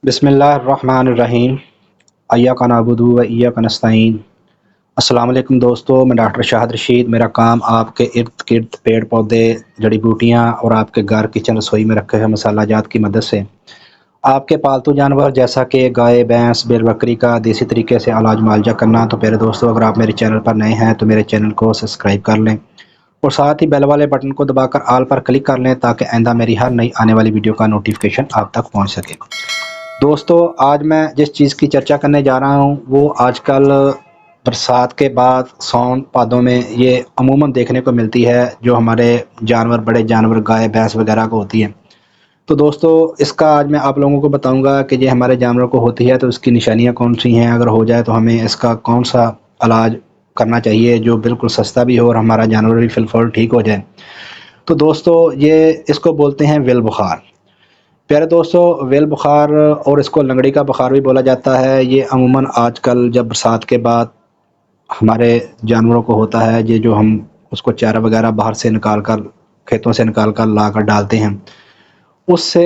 بسم اللہ الرحمن الرحیم۔ ایاک نعبد و ایاک نستعین۔ السلام علیکم دوستو، میں ڈاکٹر شاہد رشید۔ میرا کام آپ کے ارد گرد پیڑ پودے، جڑی بوٹیاں اور آپ کے گھر کچن رسوئی میں رکھے ہوئے مسالہ جات کی مدد سے آپ کے پالتو جانور جیسا کہ گائے، بھینس، بیل، بکری کا دیسی طریقے سے علاج معالجہ کرنا۔ تو پیارے دوستو، اگر آپ میرے چینل پر نئے ہیں تو میرے چینل کو سبسکرائب کر لیں اور ساتھ ہی بیل والے بٹن کو دبا کر آل پر کلک کر لیں تاکہ آئندہ میری ہر نئی آنے والی ویڈیو کا نوٹیفیکیشن آپ تک پہنچ سکے۔ دوستو، آج میں جس چیز کی چرچا کرنے جا رہا ہوں وہ آج کل برسات کے بعد سون پادوں میں یہ عموماً دیکھنے کو ملتی ہے، جو ہمارے جانور، بڑے جانور، گائے، بھینس وغیرہ کو ہوتی ہے۔ تو دوستو، اس کا آج میں آپ لوگوں کو بتاؤں گا کہ یہ ہمارے جانوروں کو ہوتی ہے تو اس کی نشانیاں کون سی ہیں، اگر ہو جائے تو ہمیں اس کا کون سا علاج کرنا چاہیے جو بالکل سستا بھی ہو اور ہمارا جانور بھی فی الفور ٹھیک ہو جائے۔ تو دوستو، یہ اس کو بولتے ہیں ویل بخار۔ پیارے دوستو، ویل بخار اور اس کو لنگڑی کا بخار بھی بولا جاتا ہے، یہ عموماً آج کل جب برسات کے بعد ہمارے جانوروں کو ہوتا ہے، یہ جو ہم اس کو چارہ وغیرہ باہر سے نکال کر، کھیتوں سے نکال کر لا کر ڈالتے ہیں، اس سے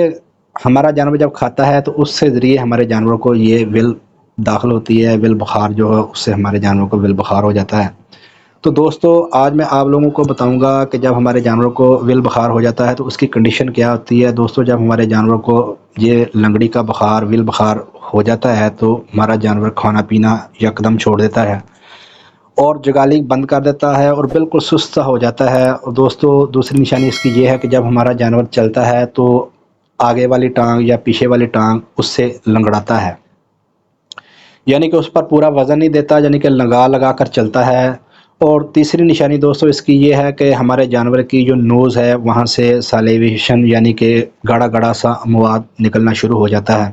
ہمارا جانور جب کھاتا ہے تو اس سے ذریعے ہمارے جانوروں کو یہ ویل داخل ہوتی ہے، ویل بخار جو ہے اس سے ہمارے جانوروں کو ویل بخار ہو جاتا ہے۔ تو دوستو، آج میں آپ لوگوں کو بتاؤں گا کہ جب ہمارے جانوروں کو ویل بخار ہو جاتا ہے تو اس کی کنڈیشن کیا ہوتی ہے۔ دوستو، جب ہمارے جانوروں کو یہ لنگڑی کا بخار، ویل بخار ہو جاتا ہے تو ہمارا جانور کھانا پینا یکدم چھوڑ دیتا ہے اور جگالی بند کر دیتا ہے اور بالکل سست ہو جاتا ہے۔ اور دوستو، دوسری نشانی اس کی یہ ہے کہ جب ہمارا جانور چلتا ہے تو آگے والی ٹانگ یا پیچھے والی ٹانگ اس سے لنگڑاتا ہے، یعنی کہ اس پر پورا وزن نہیں دیتا، یعنی کہ لگا لگا کر چلتا ہے۔ اور تیسری نشانی دوستو اس کی یہ ہے کہ ہمارے جانور کی جو نوز ہے وہاں سے سالیویشن یعنی کہ گاڑا گاڑا سا مواد نکلنا شروع ہو جاتا ہے۔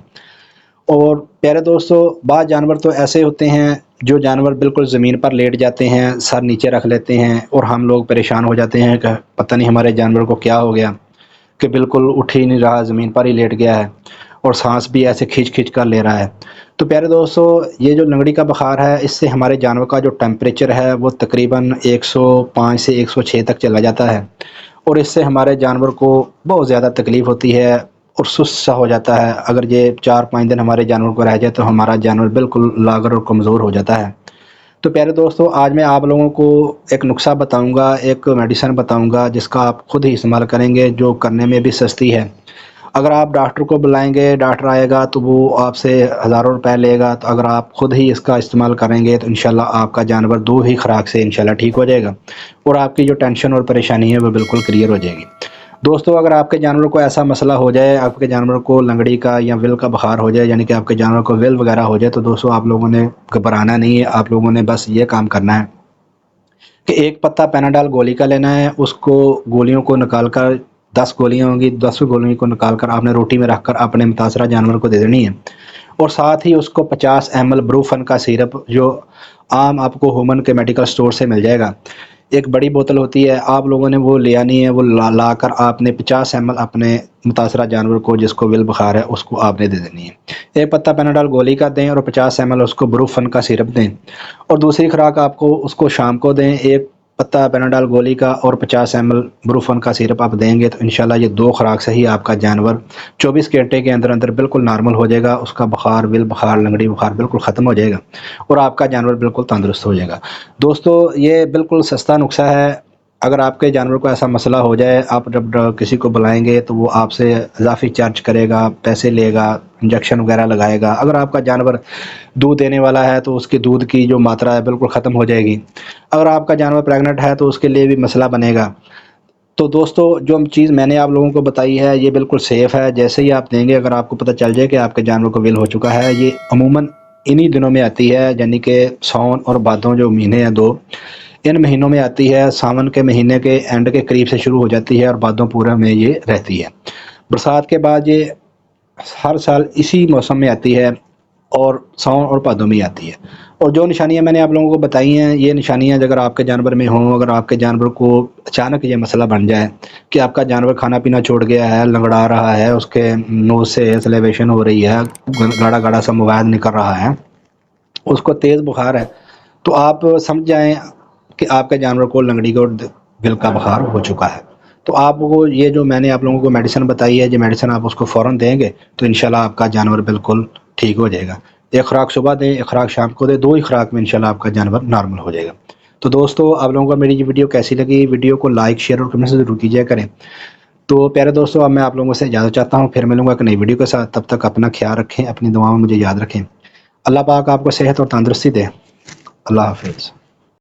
اور پیارے دوستو، بعض جانور تو ایسے ہوتے ہیں جو جانور بالکل زمین پر لیٹ جاتے ہیں، سر نیچے رکھ لیتے ہیں اور ہم لوگ پریشان ہو جاتے ہیں کہ پتہ نہیں ہمارے جانور کو کیا ہو گیا کہ بالکل اٹھ ہی نہیں رہا، زمین پر ہی لیٹ گیا ہے اور سانس بھی ایسے کھینچ کھینچ کر لے رہا ہے۔ تو پیارے دوستو، یہ جو لنگڑی کا بخار ہے اس سے ہمارے جانور کا جو ٹیمپریچر ہے وہ تقریباً 105 سے 106 تک چلا جاتا ہے اور اس سے ہمارے جانور کو بہت زیادہ تکلیف ہوتی ہے اور سست سا ہو جاتا ہے۔ اگر یہ 4-5 دن ہمارے جانور کو رہ جائے تو ہمارا جانور بالکل لاغر اور کمزور ہو جاتا ہے۔ تو پیارے دوستو، آج میں آپ لوگوں کو ایک نسخہ بتاؤں گا، ایک میڈیسن بتاؤں گا جس کا آپ خود ہی استعمال کریں گے، جو کرنے میں بھی سستی ہے۔ اگر آپ ڈاکٹر کو بلائیں گے، ڈاکٹر آئے گا تو وہ آپ سے ہزاروں روپے لے گا، تو اگر آپ خود ہی اس کا استعمال کریں گے تو انشاءاللہ آپ کا جانور 2 ہی خوراک سے انشاءاللہ ٹھیک ہو جائے گا اور آپ کی جو ٹینشن اور پریشانی ہے وہ بالکل کلیئر ہو جائے گی۔ دوستو، اگر آپ کے جانور کو ایسا مسئلہ ہو جائے، آپ کے جانور کو لنگڑی کا یا ویل کا بخار ہو جائے، یعنی کہ آپ کے جانور کو ویل وغیرہ ہو جائے، تو دوستو آپ لوگوں نے گھبرانا نہیں ہے، آپ لوگوں نے بس یہ کام کرنا ہے کہ ایک پتا پیناڈول گولی کا لینا ہے، اس کو گولیوں کو نکال کر 10 گولیاں ہوں گی، 10 گولیوں کو نکال کر آپ نے روٹی میں رکھ کر اپنے متاثرہ جانور کو دے دینی ہے اور ساتھ ہی اس کو 50 ml بروفن کا سیرپ، جو عام آپ کو ہومن کے میڈیکل سٹور سے مل جائے گا، ایک بڑی بوتل ہوتی ہے، آپ لوگوں نے وہ لے آنی ہے، وہ لا کر آپ نے 50 ml اپنے متاثرہ جانور کو جس کو ویل بخار ہے اس کو آپ نے دے دینی ہے۔ ایک پتا پیناڈول گولی کا دیں اور 50 ml اس کو بروفن کا سیرپ دیں اور دوسری خوراک آپ کو اس کو شام کو دیں، ایک پتا پیناڈول گولی کا اور 50 ml بروفن کا سیرپ آپ دیں گے تو انشاءاللہ یہ 2 خوراک سے ہی آپ کا جانور 24 گھنٹے کے اندر اندر بالکل نارمل ہو جائے گا، اس کا بخار، ویل بخار، لنگڑی بخار بالکل ختم ہو جائے گا اور آپ کا جانور بالکل تندرست ہو جائے گا۔ دوستو، یہ بالکل سستا نسخہ ہے، اگر آپ کے جانور کو ایسا مسئلہ ہو جائے، آپ جب کسی کو بلائیں گے تو وہ آپ سے اضافی چارج کرے گا، پیسے لے گا، انجیکشن وغیرہ لگائے گا۔ اگر آپ کا جانور دودھ دینے والا ہے تو اس کی دودھ کی جو ماترا ہے بالکل ختم ہو جائے گی۔ اگر آپ کا جانور پریگننٹ ہے تو اس کے لیے بھی مسئلہ بنے گا۔ تو دوستو، جو چیز میں نے آپ لوگوں کو بتائی ہے یہ بالکل سیف ہے، جیسے ہی آپ دیں گے اگر آپ کو پتہ چل جائے کہ آپ کے جانور کو ویل ہو چکا ہے، یہ عموماً انہی دنوں میں آتی ہے، یعنی کہ سون اور بھادوں جو مہینے ہیں 2، ان مہینوں میں آتی ہے۔ ساون کے مہینے کے اینڈ کے قریب سے شروع ہو جاتی ہے اور بھادوں پورا میں یہ رہتی ہے۔ برسات کے بعد یہ ہر سال اسی موسم میں آتی ہے اور ساون اور بھادوں میں آتی ہے۔ اور جو نشانیاں میں نے آپ لوگوں کو بتائی ہیں، یہ نشانیاں اگر آپ کے جانور میں ہوں، اگر آپ کے جانور کو اچانک یہ مسئلہ بن جائے کہ آپ کا جانور کھانا پینا چھوڑ گیا ہے، لنگڑا رہا ہے، اس کے نوز سے سلیویشن ہو رہی ہے، گاڑا گاڑا سا مواد نکل رہا ہے، اس کو تیز بخار ہے، تو آپ سمجھ جائیں کہ آپ کے جانور کو لنگڑی اور ویل کا بخار ہو چکا ہے۔ تو آپ کو یہ جو میں نے آپ لوگوں کو میڈیسن بتائی ہے، یہ میڈیسن آپ اس کو فوراً دیں گے تو انشاءاللہ آپ کا جانور بالکل ٹھیک ہو جائے گا۔ ایک خوراک صبح دیں، ایک خوراک شام کو دیں، 2 ہی خوراک میں انشاءاللہ آپ کا جانور نارمل ہو جائے گا۔ تو دوستو آپ لوگوں کو میری یہ ویڈیو کیسی لگی؟ ویڈیو کو لائک، شیئر اور کمنٹ سے ضرور کیجیے کریں۔ تو پیارے دوستو اب میں آپ لوگوں سے اجازت چاہتا ہوں، پھر ملوں گا ایک نئی ویڈیو کے ساتھ۔ تب تک اپنا خیال رکھیں، اپنی دعاؤں میں مجھے یاد رکھیں۔ اللہ پاک آپ کو صحت اور تندرستی دے۔ اللہ حافظ۔